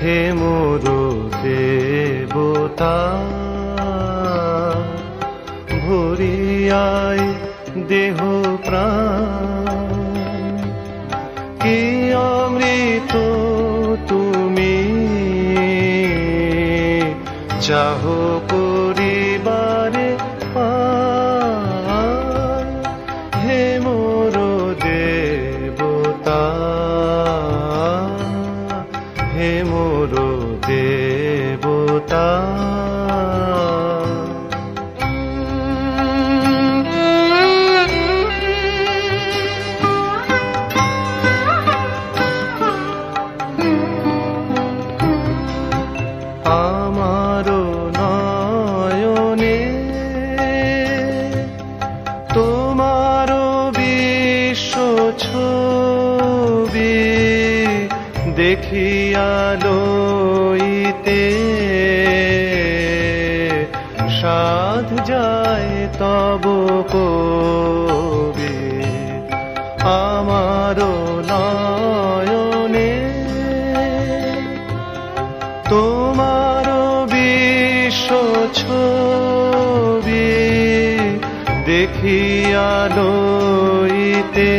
হে মোর দেবতা, ভরিয়ায় দেহ প্রাণ, কি অমৃত তুমি চাহ করিবারে পান। হে মোর দেবতা, হে মোর দেবতা। আমারো নয়নে তোমারো বিশ্ব ছবি দেখিয়া লইতে সাধ যায় তব কবি। আমারো নয়নে তোমারো বিশ্ব ছবি দেখিয়া লইতে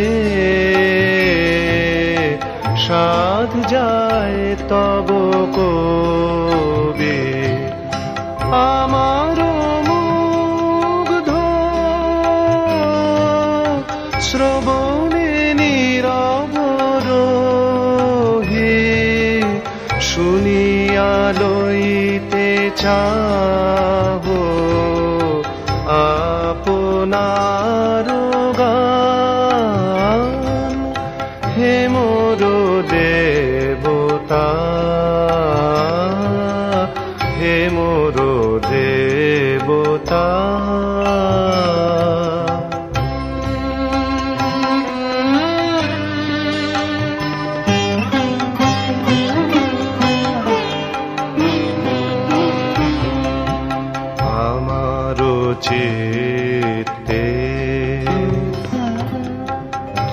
সাধ যায় তব কবি। আমারো মুগ্ধ শ্রবণে নীরব রহি শুনিয়া লইতে চাহ আপনার গান। হে মোর দেবতা, হে মোর দেবতা। আমারো চিত্তে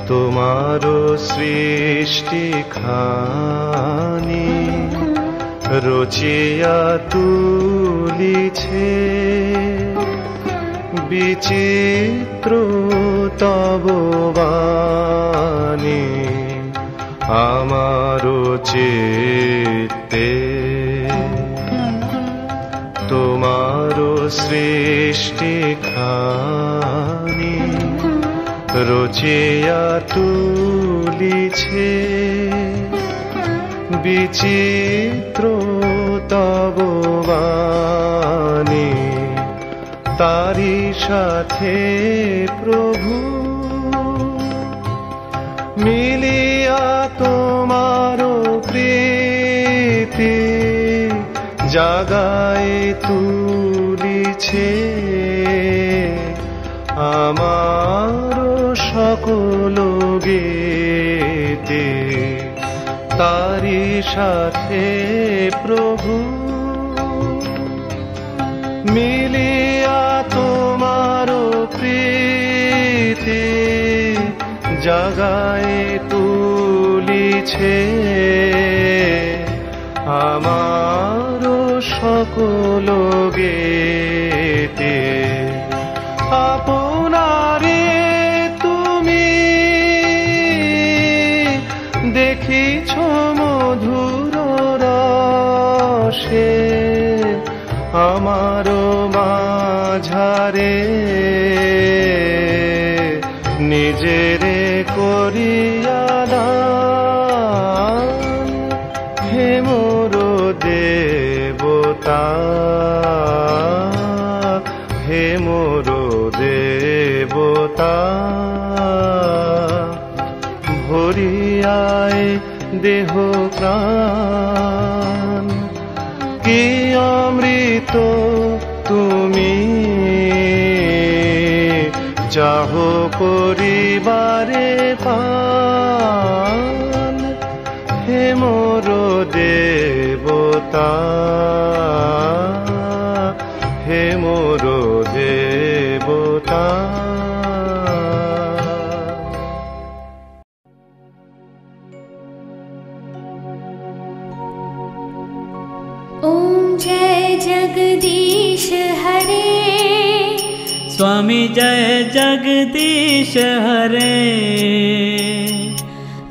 তোমারো সৃষ্টি খানি রচিয়া তুলিছে বিচিত্র তব বাণী। আমারো চিত্তে তোমারো সৃষ্টি খানি রচিয়া তুলিছে বিচিত্র তব বাণী। তারি সাথে প্রভু মিলিয়া তোমারো প্রীতি জাগায় তুলিছে আমারো সকল গীতি। তারি সাথে প্রভু মিলিয়া তোমারো প্রীতি জাগায় তুলিছে আমারো সকল গীতি। আপনারে তুমি দেখিছ মধুর রসে আমারো মাঝারে নিজেরে করিয়া দান। হে মোর দেবতা, হে মোর দেবতা। ভরিয়ায় দেহ প্রাণ, কি অমৃত তুমি চাহ করিবারে পান। হে মোর দেবতা, হে মোর দেবতা। ओम जय जगदीश हरे। स्वामी जय जगदीश हरे।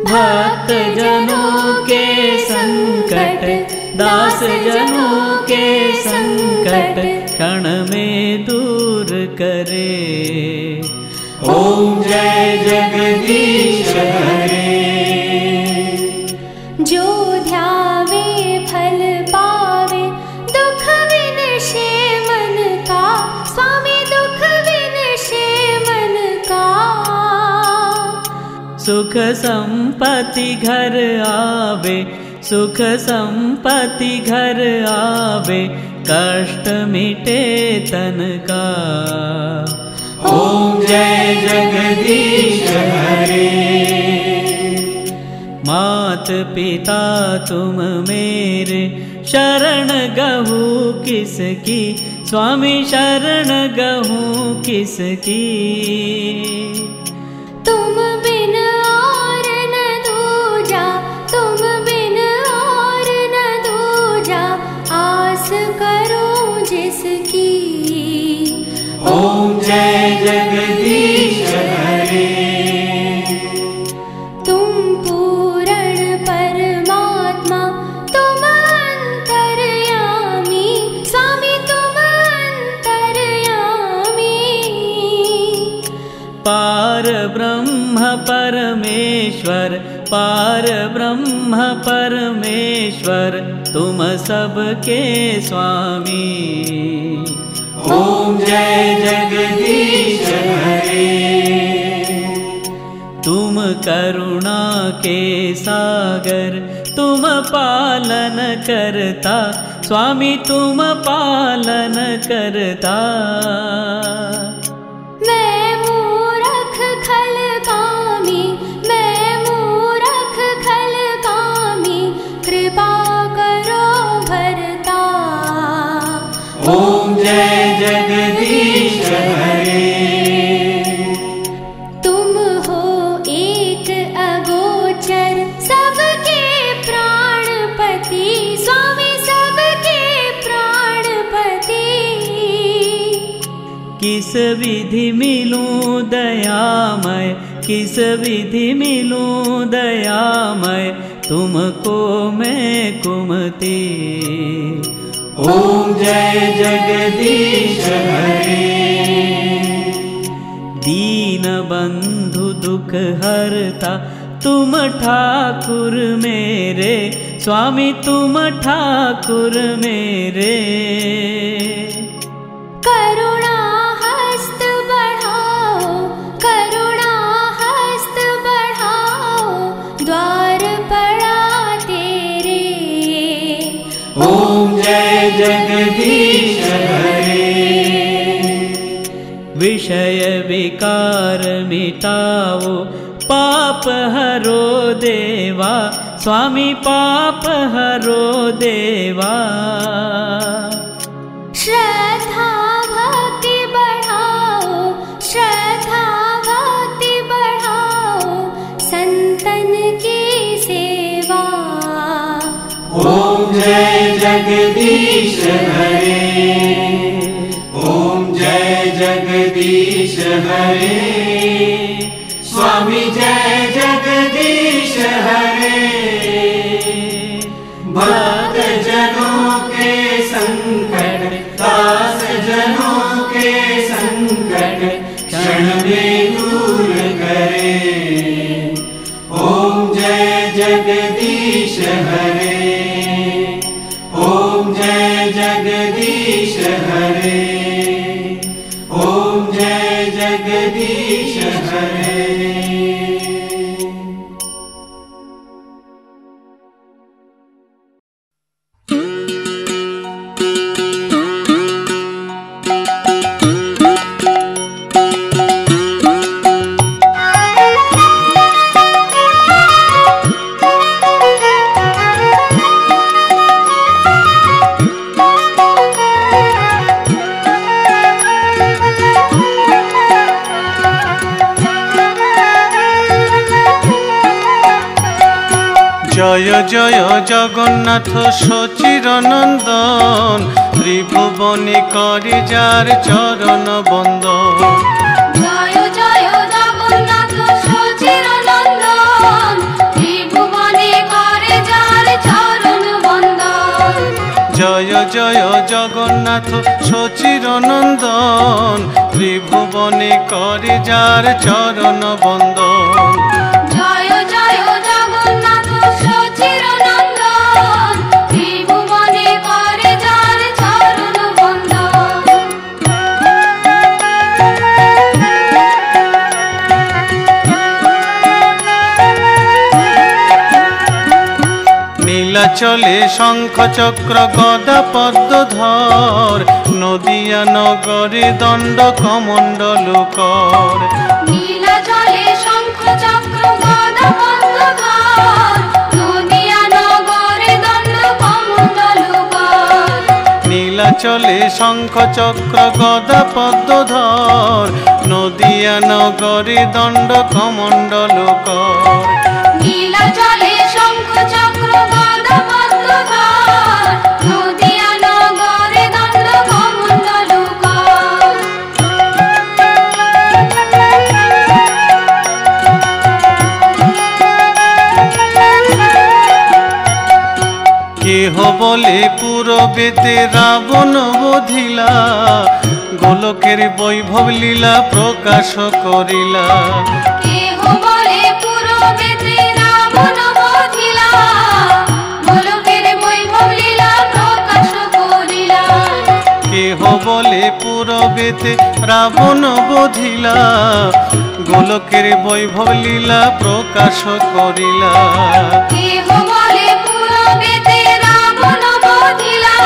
भक्त जनों के संकट, दास जनों के संकट क्षण में दूर करे। ओम जय जगदीश हरे। जो ध्यावे फल पावे, दुख विनशे मन का। स्वामी दुख विनशे मन का। सुख संपत्ति घर आवे, सुख संपत्ति घर आवे, कष्ट मिटे तन का। ओम जय जगदीश हरे। मात पिता तुम मेरे, शरण गहू किसकी। स्वामी शरण गहू किसकी। तुम बिन और न दूजा, तुम बिन और न दूजा, आस करूं जिसकी। ओम जय जगदीश हरे। तुम पूर्ण परमात्मा, तुम अंतर्यामी। स्वामी तुम अंतर्यामी। पार ब्रह्म परमेश्वर, पार ब्रह्म परमेश्वर, तुम सबके स्वामी। ओम जय जगदीश हरे। तुम करुणा के सागर, तुम पालन करता। स्वामी तुम पालन करता। मैं मूरख खल कामी, मैं मूरख खल कामी, कृपा करो भरता। ओम जय जगदीश हरे। तुम हो एक अगोचर, सबके प्राणपति। स्वामी सबके प्राणपति। किस विधि मिलूं दयामय, किस विधि मिलूं दयामय, तुमको मैं कुमति। ओम जय जगदीश हरे। दीन बंधु दुख हरता, तुम ठाकुर मेरे। स्वामी तुम ठाकुर मेरे। करुणा हस्त बढ़ाओ, करुणा हस्त बढ़ाओ, द्वार पड़ा तेरे। ओम जय जगदीश हरे। विषय विकार मिटाओ, पाप हरो देवा। स्वामी पाप हरो देवा। श्रद्धा भक्ति बढ़ाओ, श्रद्धा भक्ति बढ़ाओ, संतन की सेवा। ओम जय जगदीश हरे। ओम जय जगदीश हरे। स्वामी जय जगदीश हरे। भक्त जनों के संकट, दास जनों के संकट क्षण में दूर करे। ओम जय जगदीश हरे। ओम जय जगदीश हरे। ओम जय जगदीश हरे। জয় জগন্নাথ সচিরনন্দন, ত্রিভুবনে করে যার চরণ বন্দন। জয় জয় জগন্নাথ সচিরনন্দন, ত্রিভুবনে করে যার চরণ বন্দন। জয় জয় জগন্নাথ সচিরনন্দন, ত্রিভুবনে করে যার চরণ বন্দন। জয় জয় জগন্নাথ সচিরনন্দন, ত্রিভুবনে করে যার চরণ বন্দন। নীলাচলে শঙ্খ চক্র গদা পদ্মধর, নদিয়া নগরে দণ্ড কমণ্ডল কর। নীলাচলে শঙ্খ চক্র গদা পদ্মধর, নদিয়া নগরে দণ্ড কমণ্ডল কর। নীলাচলে শঙ্খ চক্র গদা পদ্মধর, নদিয়া নগরে দণ্ড কমণ্ডল কর। নীলাচলে শঙ্খ চক্র গদা পদ্মধর, নদিয়া নগরে দণ্ড কমণ্ডল কর। কেহ বলে পূরবেতে রাবণ বধিলা, গোলকের বৈভব লীলা প্রকাশ করিলা। কেহ বলে পূরবেতে রাবণ বধিলা, গোলকের বৈভব লীলা প্রকাশ করিলা। কেহ বলে পূরবেতে রাবণ বধিলা, গোলকের বৈভব লীলা প্রকাশ করিলা। কেহ বলে পূরবেতে রাবণ বধিলা,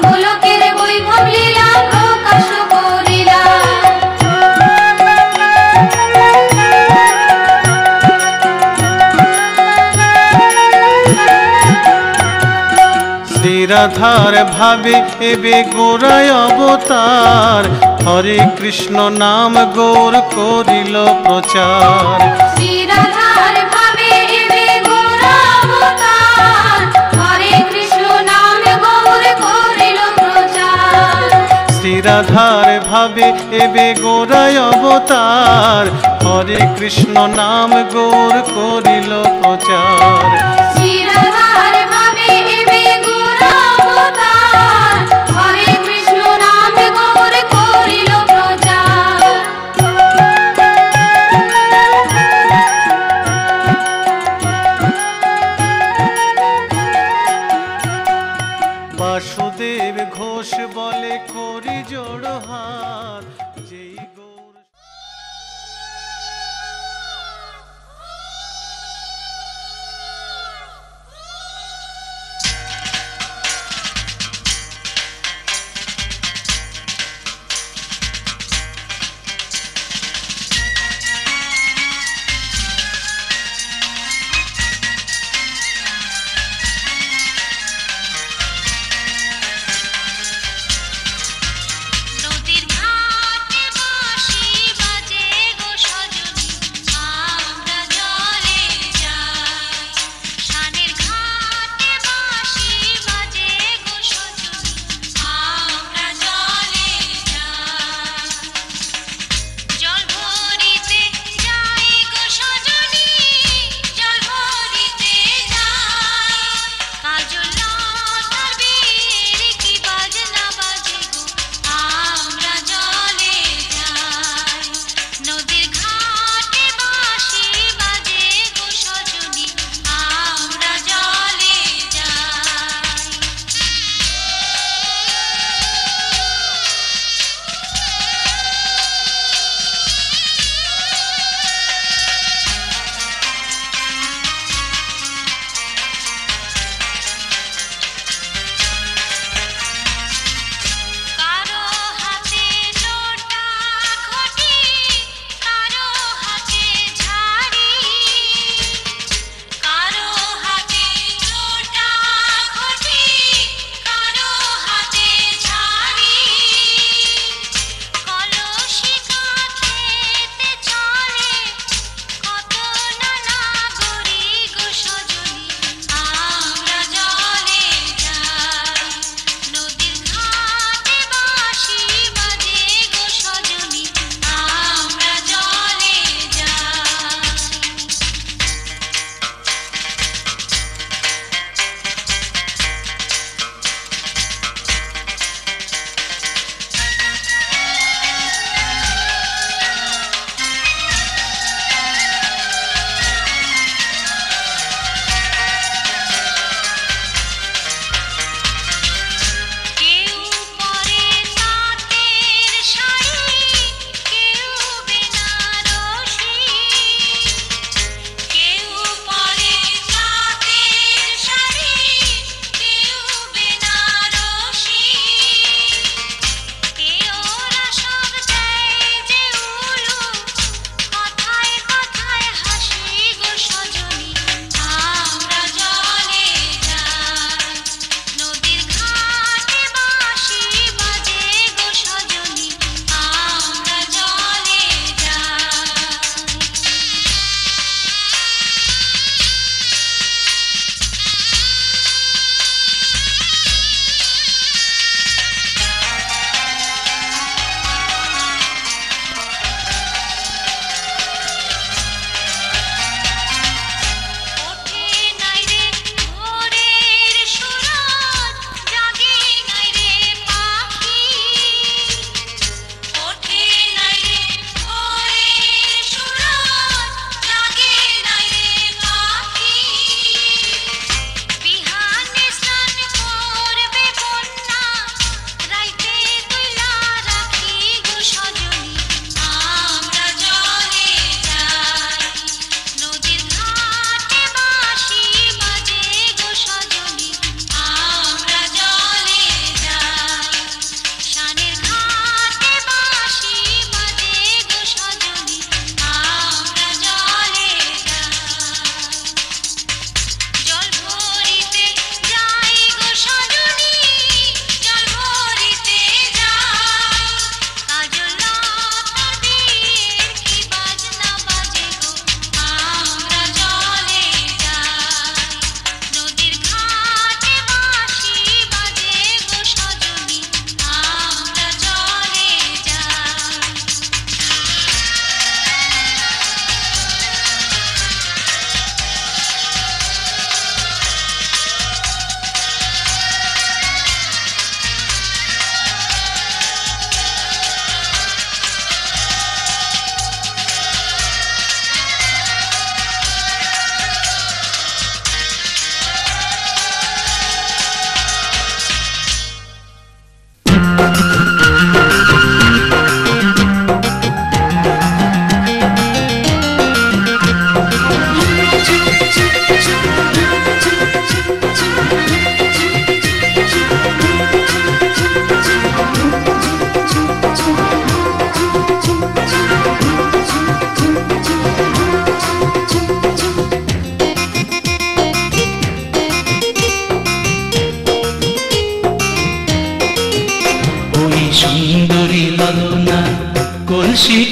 গোলকের বৈভব লীলা প্রকাশ করিলা। শ্রীরাধার ভাবে এবে গোরায় অবতার, হরে কৃষ্ণ নাম গৌর করিল প্রচার। শ্রীরাধার ভাবে এবে গোরা অবতার, হরে কৃষ্ণ নাম গৌর করিল প্রচার। শ্রীরাধার ভাবে এবে গোরায় অবতার, হরে কৃষ্ণ নাম গৌর করিল প্রচার। শ্রীরাধার ভাবে এবে গোরা অবতার, হরে কৃষ্ণ নাম গৌর করিল প্রচার। বাসুদেব ঘোষ বলে করি জোড় হাত, যেই গৌর নদীর ঘাট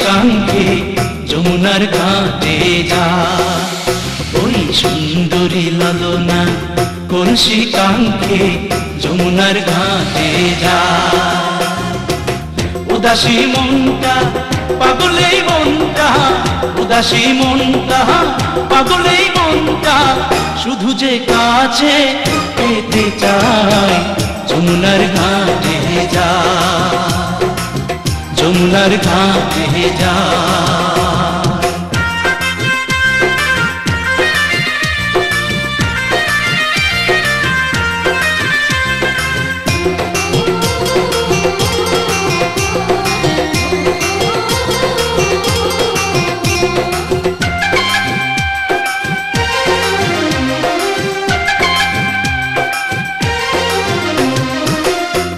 কাঙ্ক্ষে যমুনার ঘাটে যা, ওই সুন্দরী ললনা কলসি কাঙ্ক্ষে যমুনার ঘাটে যা। উদাসী মনটা পাগলেই মনটা, উদাসী মনটা পাগলেই মনটা, শুধু যে কাছে পেতে চায় যমুনার ঘাটে যা, যমুনার ঘাটে যা।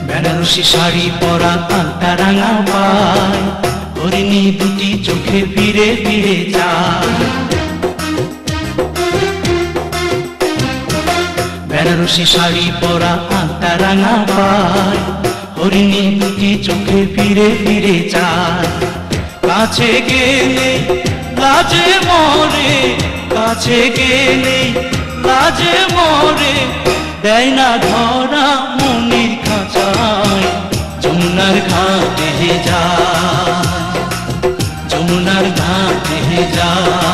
বেনারসি শাড়ি পরা আলতা রাঙা পায়, হরিণী দুটি চোখে ফিরে ফিরে যায়। বেনারসি শাড়ি পরা আলতা রাঙা পায়, হরিণী দুটি চোখে ফিরে ফিরে যায়। কাছে গেলে লাজে মরে, কাছে গেলে লাজে মরে, দেয় না ধরা মনির খাঁচায় যমুনার ঘাটে যায়, যমুনার ঘাটে যায়।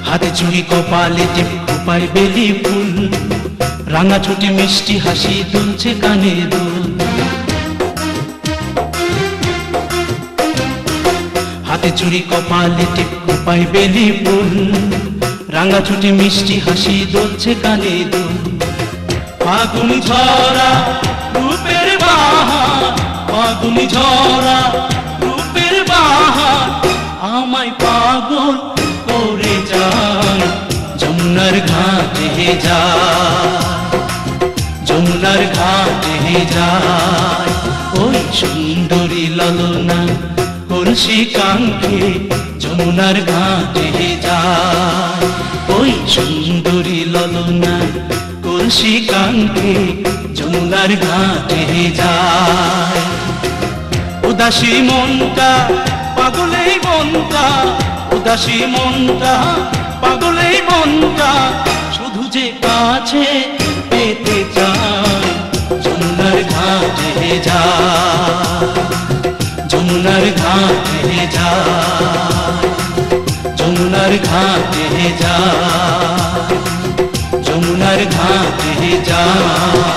হাতে চুড়ি কপালে টিপ খোপায় বেলি ফুল, রাঙা ছুটি মিষ্টি হাসি দুলছে কানে দুল। হাতে চুড়ি কপালে টিপ খোপায় বেলি ফুল, রাঙা ছুটি মিষ্টি হাসি দুলছে কানে দুল। ফাগুনি ঝরা রূপের বাহার, ফাগুনি ঝরা রূপের বাহার, আমায় পাগল করে যায় যমুনার ঘাটে যায়, যমুনার ঘাটে যায়। ওই সুন্দরী ললনা কলসি কাঙ্ক্ষে যমুনার ঘাটে যায়, ওই সুন্দরী ললনা কলসি কাঙ্ক্ষে যমুনার ঘাটে যায়। উদাসী মনটা পাগলেই মনটা, উদাসী মনটা পাগলেই মনটা, শুধু যে কাছে পেতে চায় যমুনার ঘাটে যায়, যমুনার ঘাটে যায়, যমুনার ঘাটে যায়, যমুনার ঘাটে যায়।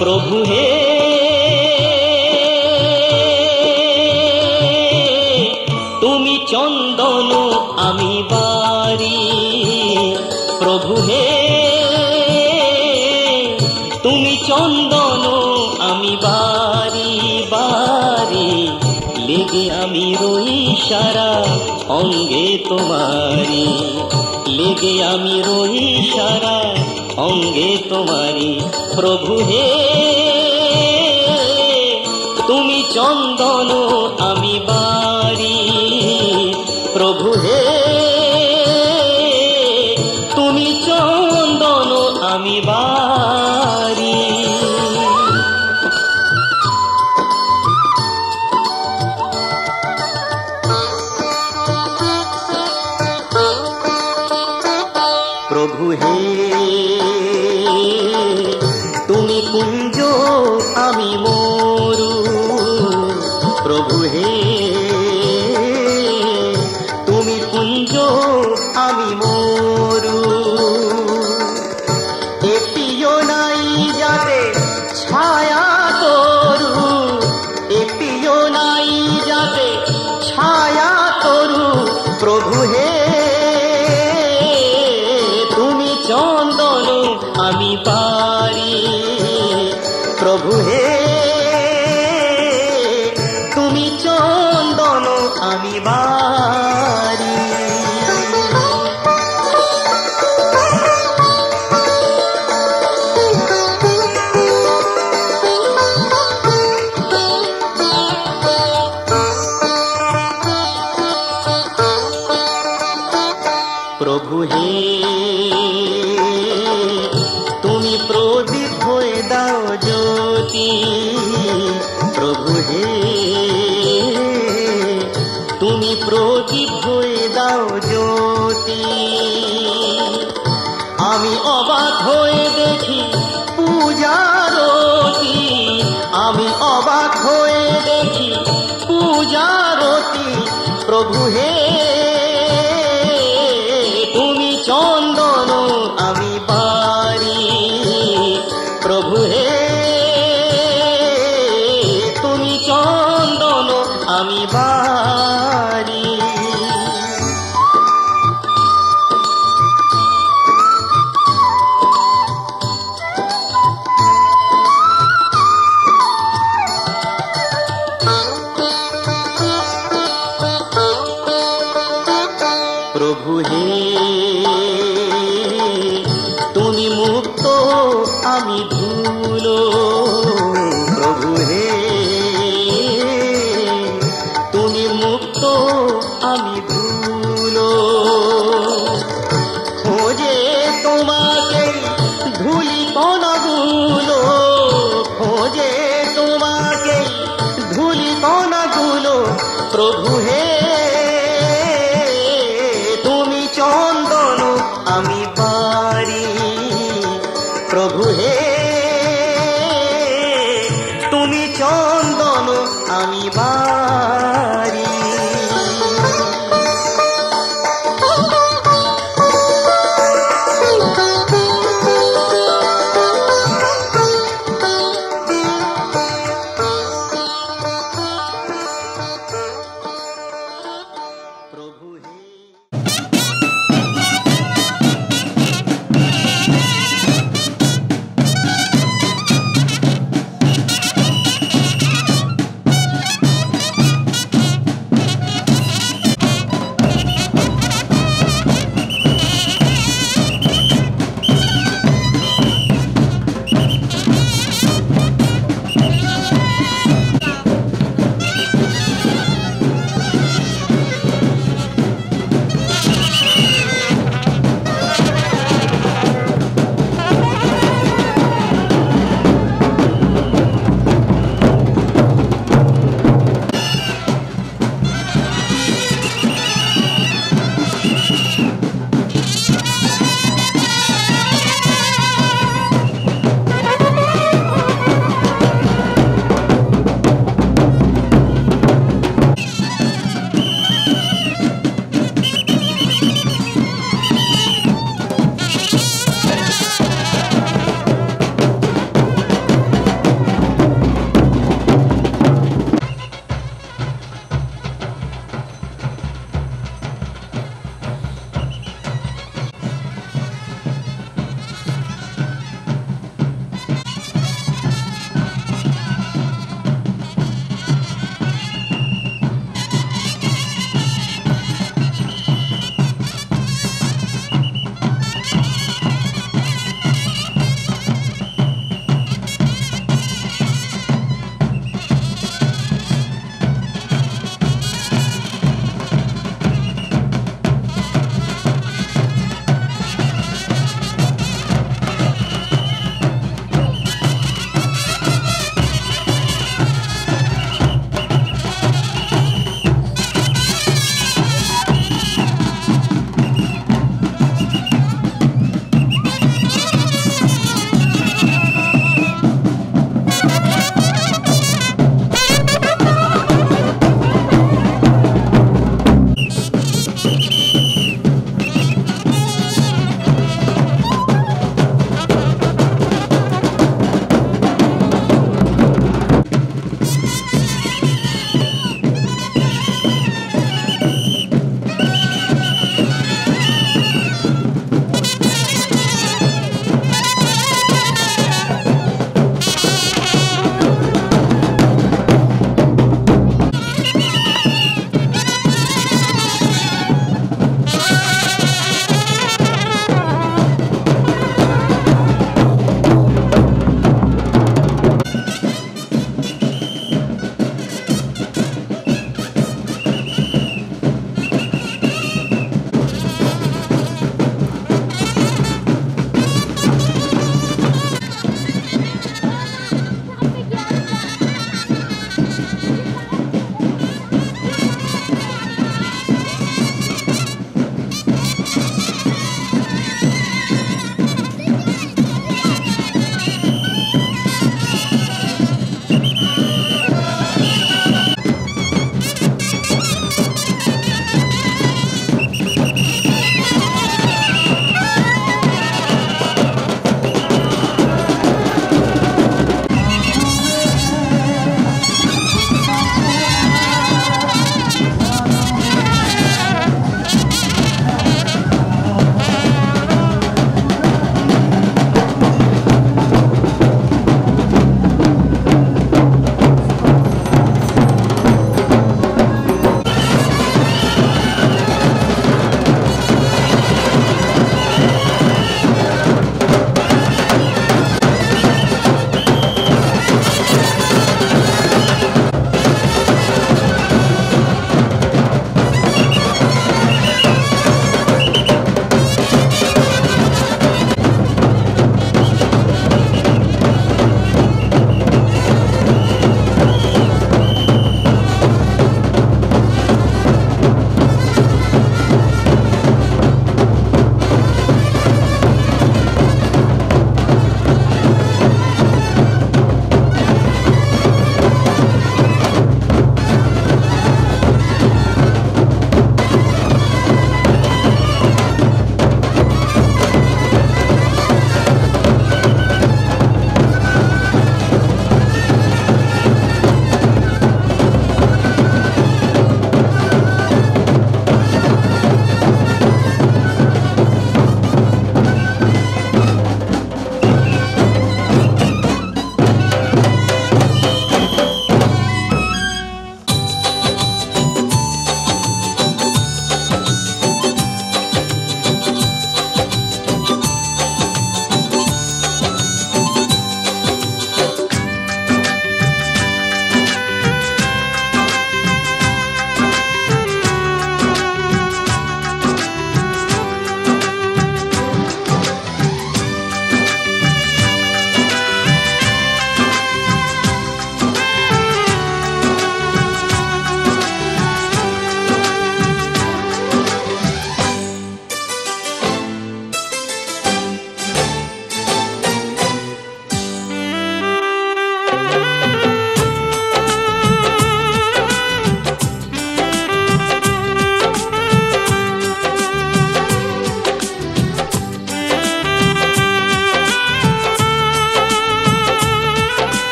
প্রভু হে তুমি চন্দন আমি বারি, প্রভু হে তুমি চন্দন আমি বারি বারি, লেগে আমি রই সারা অঙ্গে তোমারি, লেগে আমি রই সারা অঙ্গে তোমারি। প্রভু হে তুমি চন্দন আমি বারি, প্রভু হে তুমি চন্দন আমি বারি। প্রভু হে তুমি কুঞ্জ আমি মরু, প্রভু হে তুমি কুঞ্জ আমি মরু, এটিও নাই যাতে ছা আমি পারি। প্রভু হে তুমি চন্দন আমি বারি। প্রভু হে তুমি প্রদীপ হয়ে দাও জ্যোতি। প্রভু হে তুমি প্রদীপ হয়ে দাও জ্যোতি। আমি অবাক হয়ে দেখি পূজারতি। আমি অবাক হয়ে দেখি পূজারতি। প্রভু হে তুমি চন্দন আমি বারি। প্রভু হে তুমি চন্দন আমি বারি।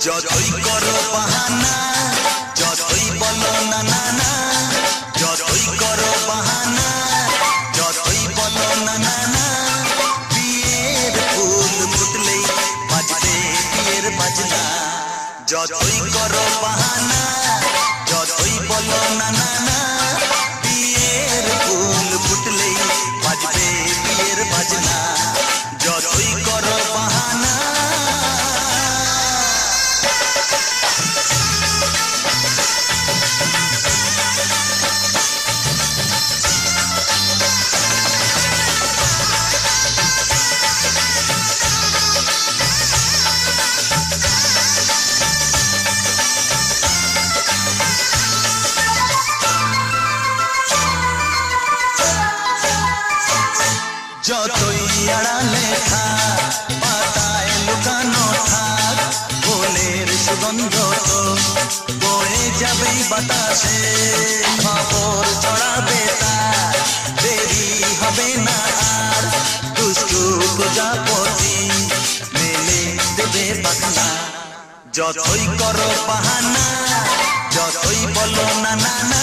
যতই করো বাহানা যতই বলো না না না যতই করো বাহানা যতই বলো না না না বিয়ের ফুল ফুটলেই বাজবে বিয়ের বাজনা যতই করো বাহানা যতই বলো না না না বিয়ের ফুল ফুটলেই বাজবে বিয়ের বাজনা যতই করো বাহানা যতই আড়ালে থাক পাতায় লুকানো থাক ফুলের সুগন্ধ তো বয়ে যাবেই বাতাসে খবর ছড়াবে তার দেরি হবে না আর দুষ্টু প্রজাপতি মেলে দেবে পাখনা যতই করো বাহানা যতই বলো না না না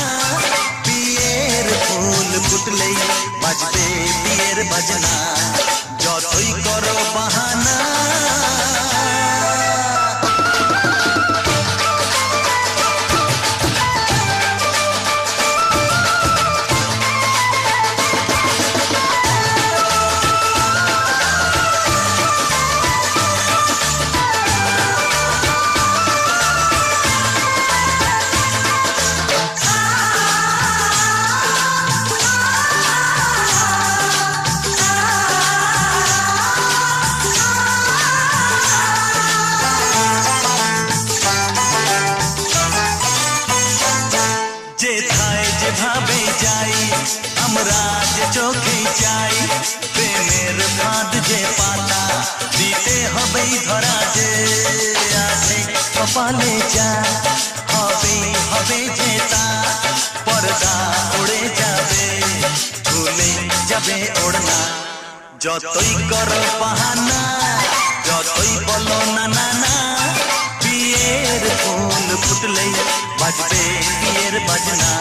বিয়ের ফুল ফুটলেই বাজবে বিয়ের বাজনা যতই করো বাহানা যেথায় যেভাবে যাই আমরা যে চোখে চাই প্রেমের ফাঁদ যে পাতা দিতে হবেই ধরা যে আছে কপালে যা হবেই হবে যে তা পর্দা উড়ে যাবে ভুলে যাবে ওড়না যতই করো বাহানা যতই বলো না না না বিয়ের ফুল ফুটলেই বাজবে বিয়ের বাজনা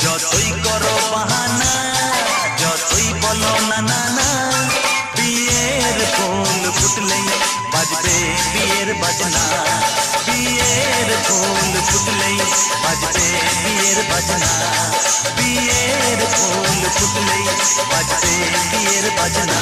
যতই করো বাহানা যতই বলো না না না বিয়ের ফুল ফুটলেই বাজবে বিয়ের বাজনা বিয়ের ফুল ফুটলেই বাজবে বিয়ের বাজনা বিয়ের ফুল ফুটলেই বাজবে বিয়ের বাজনা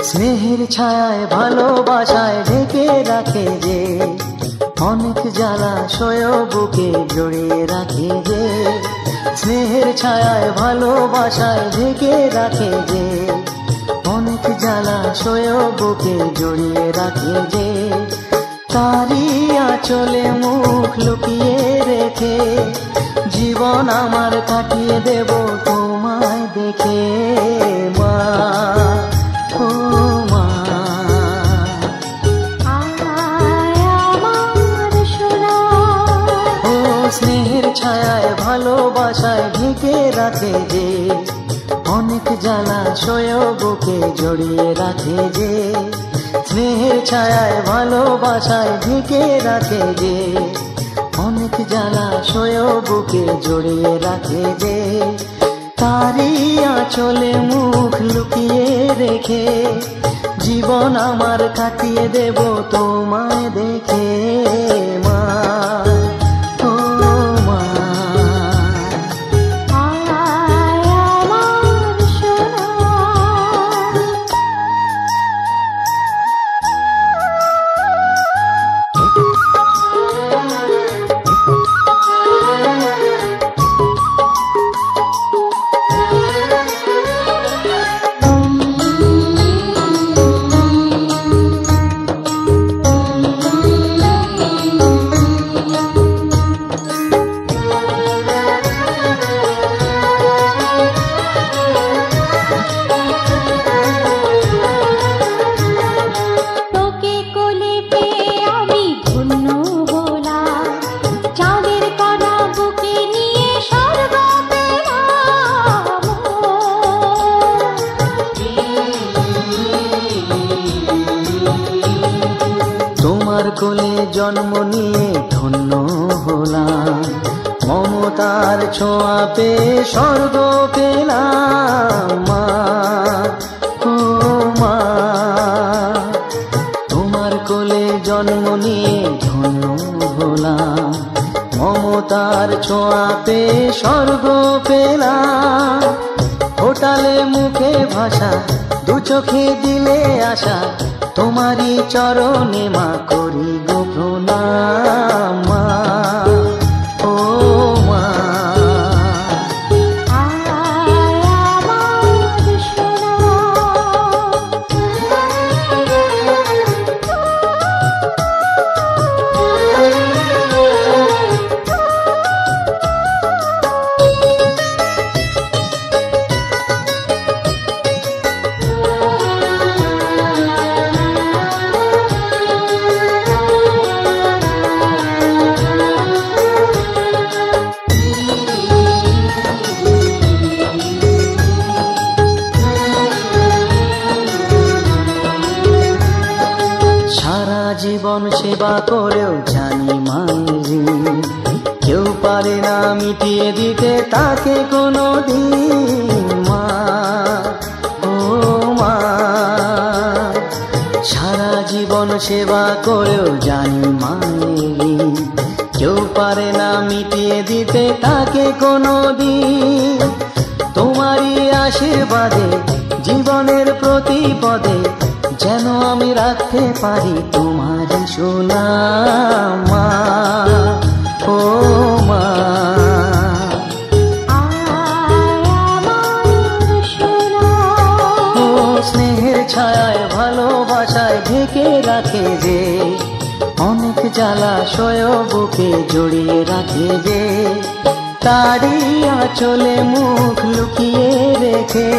স্নেহের ছায়ায় ভালোবাসায় ঢেকে রাখে যে অনেক জ্বালাশয় বুকে জড়িয়ে রাখে যে স্নেহের ছায়ায় ভালোবাসায় ঢেকে রাখে যে অনেক জ্বালাশয় বুকে জড়িয়ে রাখে যে তারি আঁচলে মুখ লুকিয়ে রেখে জীবন আমার কাটিয়ে দেব তোমায় দেখে মা ও মা ও স্নেহের ছায়ায় ভালোবাসায় ঢেকে রাখে যে অনেক জ্বালাশয় বুকে জড়িয়ে রাখে যে স্নেহের ছায়ায় ভালোবাসায় ঢেকে রাখে যে অনেক জ্বালাশয় বুকে জড়িয়ে রাখে যে তারি আঁচলে মুখ লুকিয়ে রেখে জীবন আমার কাটিয়ে দেব তোমায় দেখে মা ও মা জন্ম নিয়ে ধন্য হলাম, মমতার ছোঁয়া পেয়ে স্বর্গ পেলাম। মা ও মা, তোমার কোলে জন্ম নিয়ে ধন্য হলাম, মমতার ছোঁয়া পেয়ে স্বর্গ পেলাম। ফোটালে মুখে ভাষা, দু চোখে দিলে আশা, তোমারই চরণে মা করি গো প্রণাম। মা ও মা, জীবন সেবা করেও জানি মায়ের কেউ পারে না মিটিয়ে দিতে তাকে কোনো দিন। মা ও মা, সারা জীবন সেবা করেও জানি মায়ের কেউ পারে না মিটিয়ে দিতে তাকে কোনো দিন। তোমারই আশীর্বাদে জীবনের প্রতি পদে যেন আমি রাখতে পারি তোমারই সুনাম। মা ও মা, ও স্নেহের ছায়ায় ভালোবাসায় ঢেকে রাখে যে, অনেক জ্বালাশয় বুকে জড়িয়ে রাখে যে, তারই আঁচলে মুখ লুকিয়ে রেখে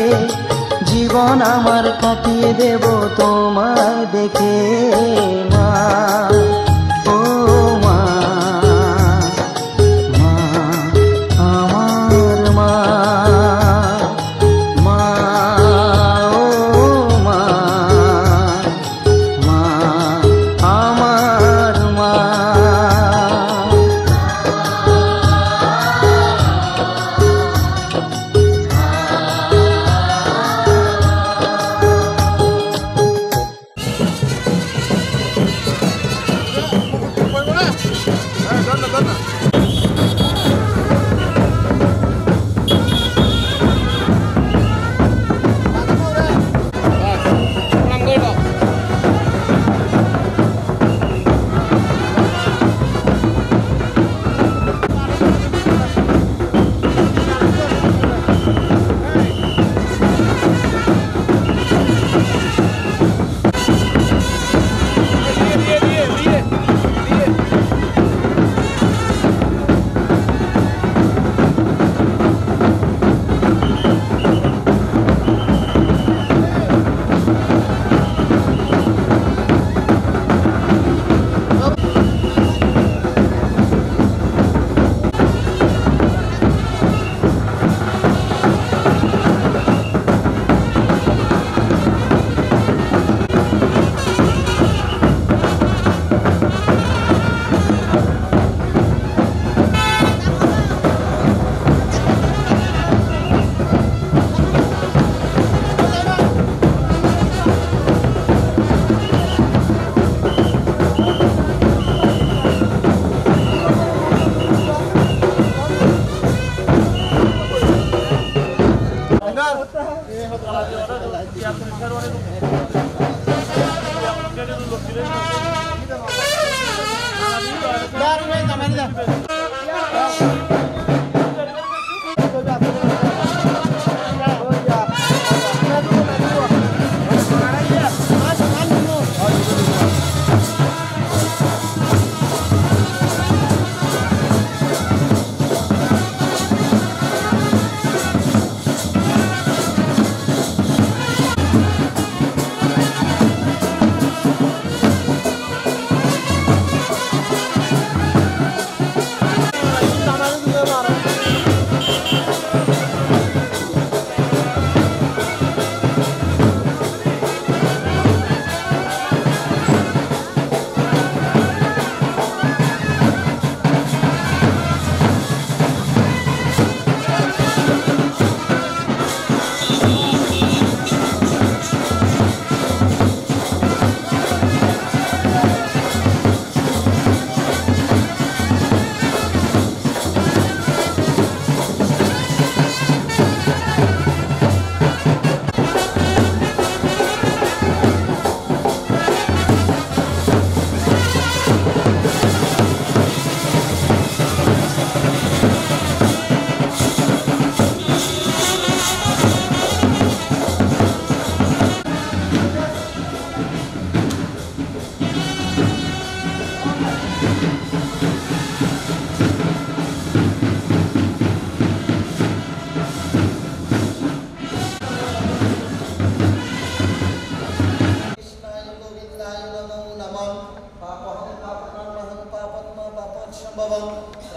জীবন আমার কাটিয়ে দেব তোমায় দেখে। মা ও মা, মা আমার মা, মা ও মা, মা আমার মা।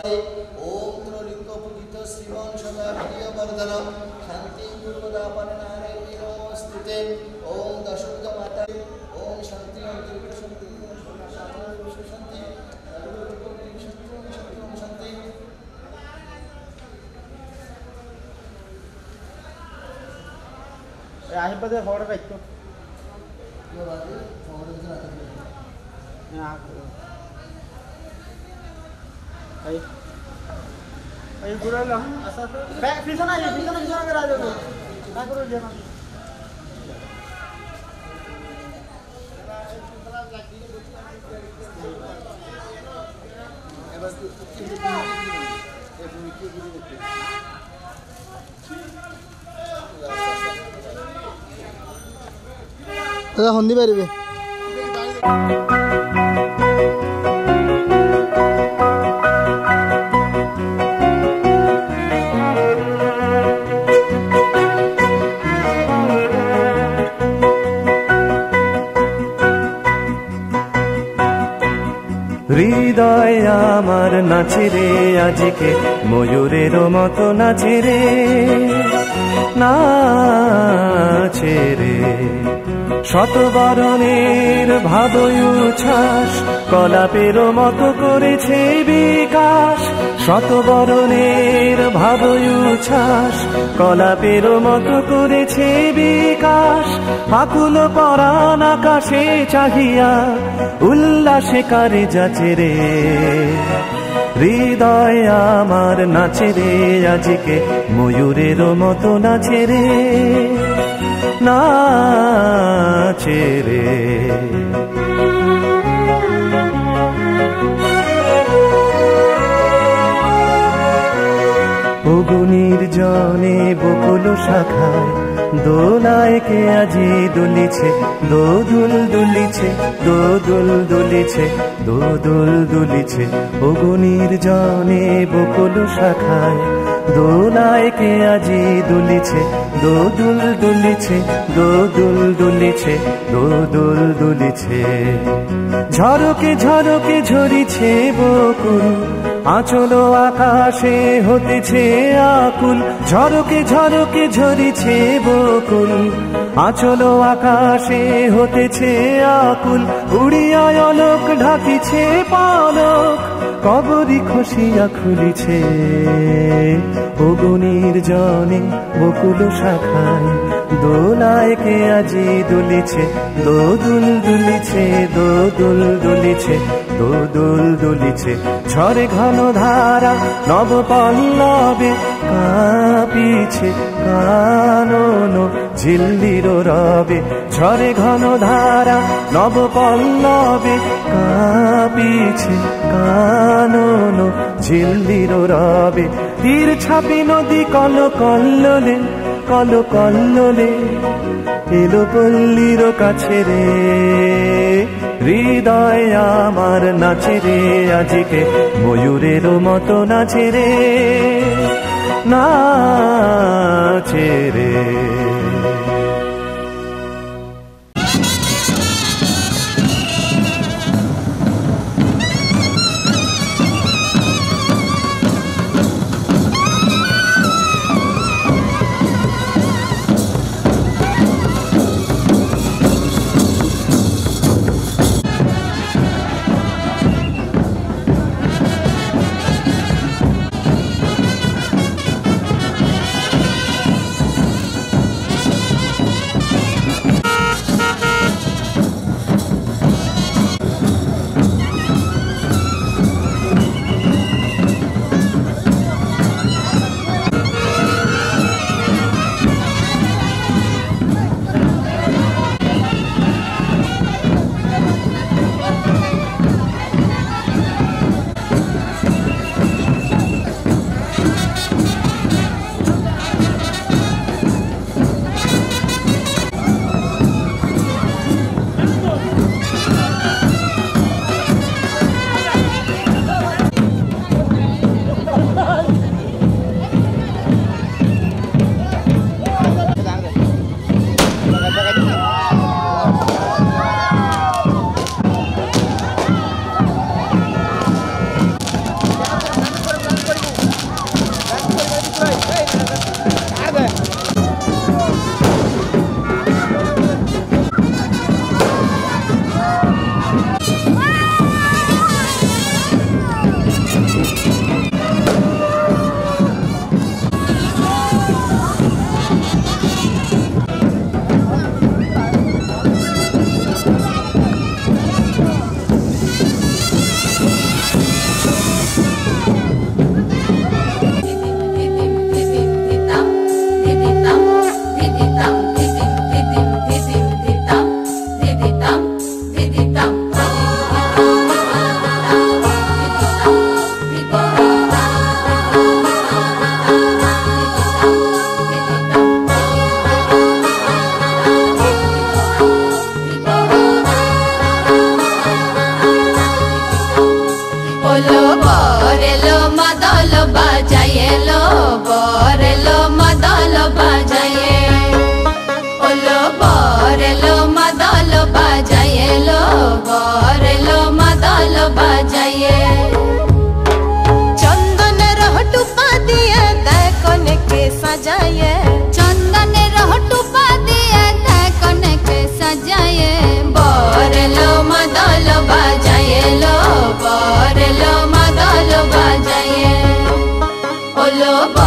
ओम त्रिलिंग पूजित श्रीमान सदा प्रियवर्धन शांति पूर्वदापन नारायणी नमस्ते ओम दशरथ माता ओम शांति शांति शांति आशीर्वाद फोटो राखो गुराला असं पिछन करा दो ना करो जेना দাদা হন্দি পারিবে হৃদয় আমার নাচে রে আজকে ময়ূরের মতো নাচে রে নাচে রে শতবরণের ভাবই উচ্ছ্বাস কলাপের মতো করেছে বিকাশ শতবরণের ভাবই উচ্ছ্বাস কলাপের মতো করেছে বিকাশ আকুল পরাণ আকাশে চাহিয়া উল্লাসে কারে যাচে রে হৃদয় আমার নাচে রে আজকে ময়ূরের মতো নাচে রে নাচে রে অগুনির জনে বকুল শাখায় দোলায় কে আজি দুলিছে দোদুল দুলিছে দোদুল দুলিছে দোদুল দুলিছে অগুনির জনে বকুল শাখায় দোলায় কে আজি দুলিছে দোদুল দুলিছে দোদুল দুলিছে দোদুল দুলিছে ঝরকে ঝরকে ঝরিছে বকুল আঁচল আকাশে হতেছে আকুল ঝরকে ঝরকে ঝরিছে বকুল আঁচল আকাশে হতেছে আকুল উড়িয়া অলোক ঢাকিছে পালক কবরি খসিয়া খুলিছে অগুনির জনে বকুল শাখায় দোলায় কে আজি দুলিছে দোদুল দুলিছে দোদুল দুলিছে দোদুল দুলিছে ঝরে ঘন ধারা নব পল্লবে কাঁপিছে কানন ঝিল্লির রবে ঝরে ঘন ধারা নব পল্লবে কাঁপিছে কানন ঝিল্লির রবে তীর ছাপি নদী কল কল্লোলে কল কল্লোলে এলো পল্লীর কাছে রে হৃদয় আমার নাচে রে আজকে ময়ূরের মতো নাচে রে নাচে রে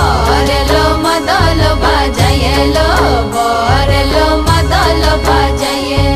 बर लो मदल बाजाए लो बर लो मदल बाजाए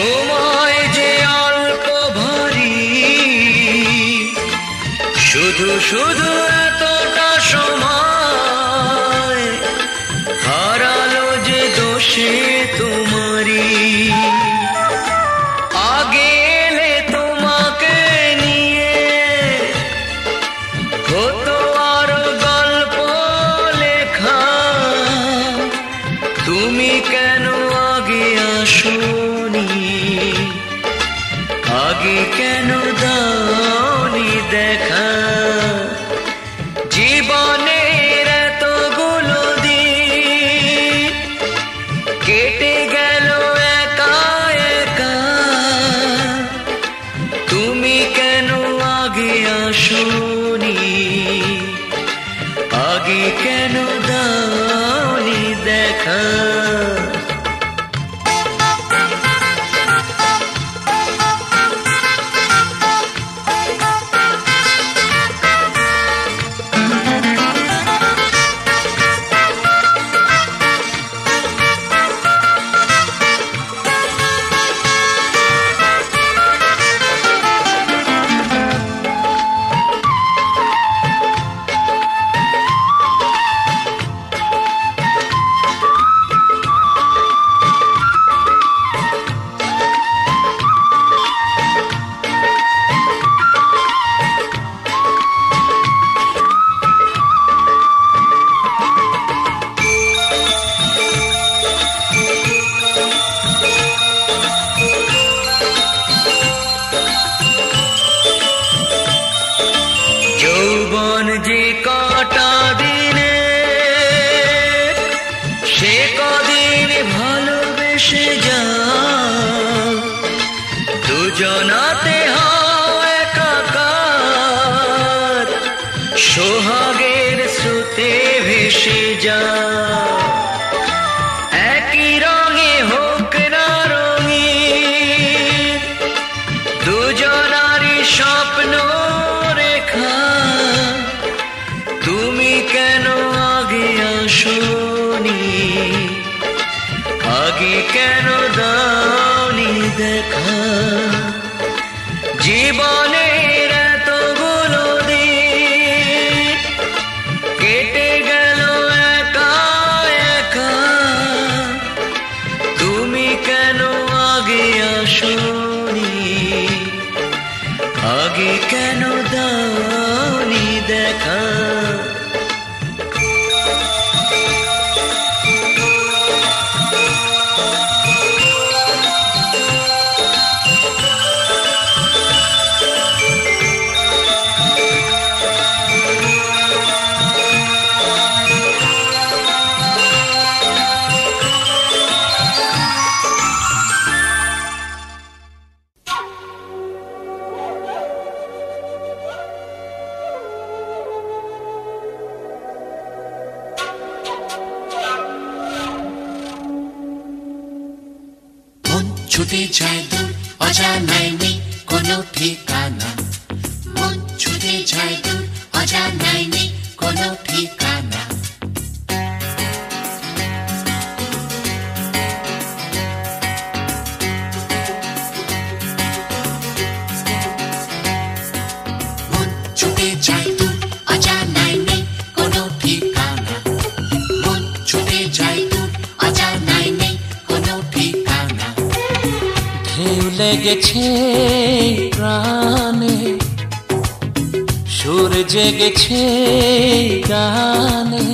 সময় যে অল্প ভারী, শুধু শুধু এতটা সময় হারালো যে দোষে তোমারই। আগে এলে তোমাকে নিয়ে হতো আরো গল্প লেখা, তুমি কেন আগে আসোনি, আগে কেন দাওনি দেখা। জীবনের এতগুলো দিন কেটে গেল একা একা, তুমি কেন আগে আসোনি, আগে কেন দাওনি দেখা। যৌবন যে কটা দিনে, সে কদিন ভালোবেসে যাও, দুজনাতে হও একাকার, সোহাগের স্রোতে ভেসে যাও। একই রঙে হোক না রঙিন, দুজনারই স্বপ্ন রেখা, তুমি কেন আগে আসোনি, আগে কেন দাওনি দেখা। জীবনের এতগুলো দিন কেটে গেল একা একা, তুমি কেন আগে আসোনি, আগে কেন দাওনি দেখা। ছুটে যায় দূর অজানায় নেই কোনো ঠিকানা, মন ছুটে যায় দূর অজানায় নেই কোনো ঠিকানা। মন ছুটে যায় দূর অজানায় নেই কোনো ঠিকানা, মন ছুটে যায় দূর অজানায় নেই কোনো ঠিকানা। ঢেউ লেগেছে প্রাণে, সুর জেগেছে গানে,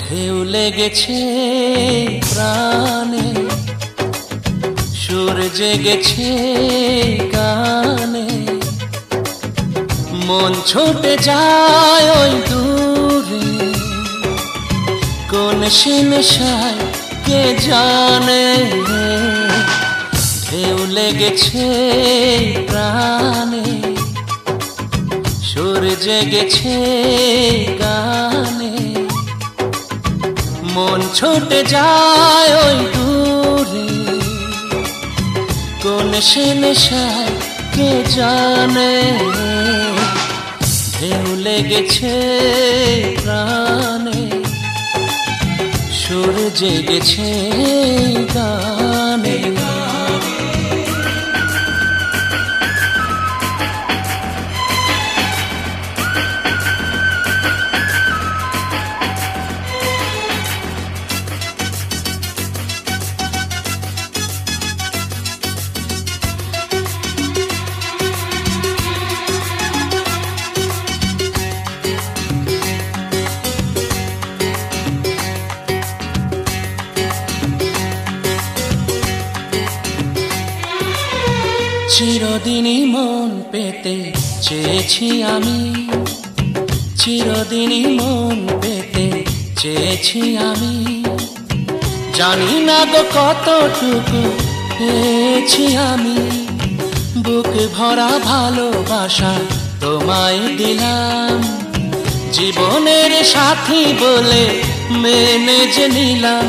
ঢেউ লেগেছে প্রাণে, সুর জেগেছে গানে, মন ছুটে যায় ওই দূরে, কোন সে নেশায় কে জানে। ঢেউ লেগেছে প্রাণে, সুর জেগেছে গানে, মন ছুটে যায় ওই দূরে, কোন সে নেশায় কে জানে। ঢেউ লেগেছে প্রাণে, সুর জেগেছে গানে। চিরদিনই মন পেতে চেয়েছি আমি, চিরদিনই মন পেতে চেয়েছি আমি। জানি না গো কতটুকু পেয়েছি আমি, বুক ভরা ভালোবাসা তোমায় দিলাম। জীবনের সাথী বলে মেনে যে নিলাম,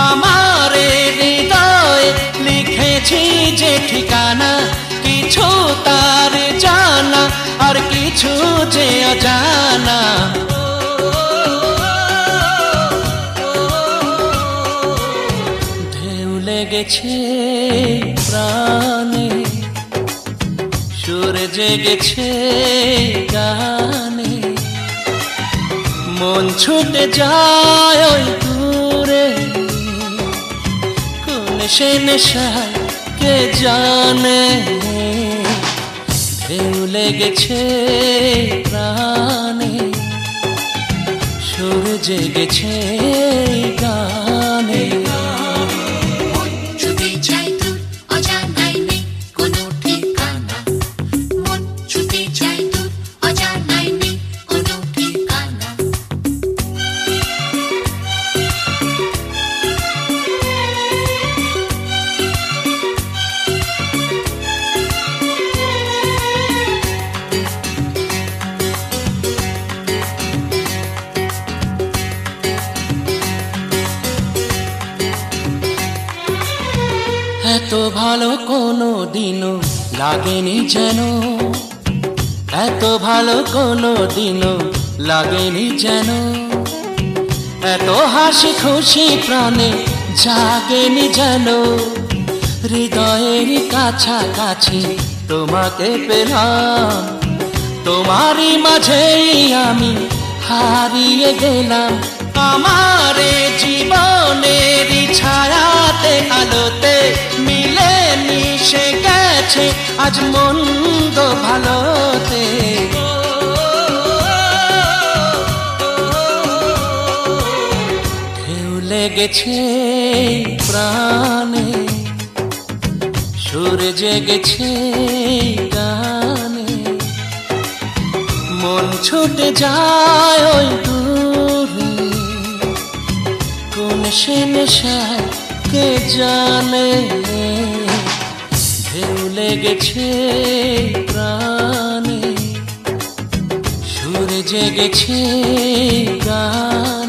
আমার হৃদয়ে লিখেছি যে ঠিকানা, কিছু তার জানা আর কিছু যে অজানা। ঢেউ লেগেছে প্রাণে, সুর জেগেছে গানে। মন ছুটে যায় ওই দূরে, কোন সে নেশায় কে জানে। ঢেউ লেগেছে প্রাণে, সুর জেগেছে গানে। ছুটে যাই দূর অজানাই নেই কোনো ঠিকানা, মন ছুটে যাই দূর অজানাই নেই কোনো ঠিকানা। এত ভালো কোনো দিনও লাগেনি যেন, এত ভালো কোনো দিনও লাগেনি যেন। এত হাসি খুশি প্রাণে জাগেনি যেন। হৃদয়ের কাছাকাছি তোমাকে পেলাম, তোমারই মাঝেই আমি হারিয়ে গেলাম। আমার জীবনের ছায়াতে আলোতে মিলে মিশে গেছে আজ মন্দ ভালোতে। ঢেউ লেগেছে প্রাণে, সুর জেগেছে গানে। মন ছুটে যায় ওই দূরে, কোন সে নেশায় কে জানে। ঢেউ লেগেছে প্রাণে, সুর জেগেছে গানে।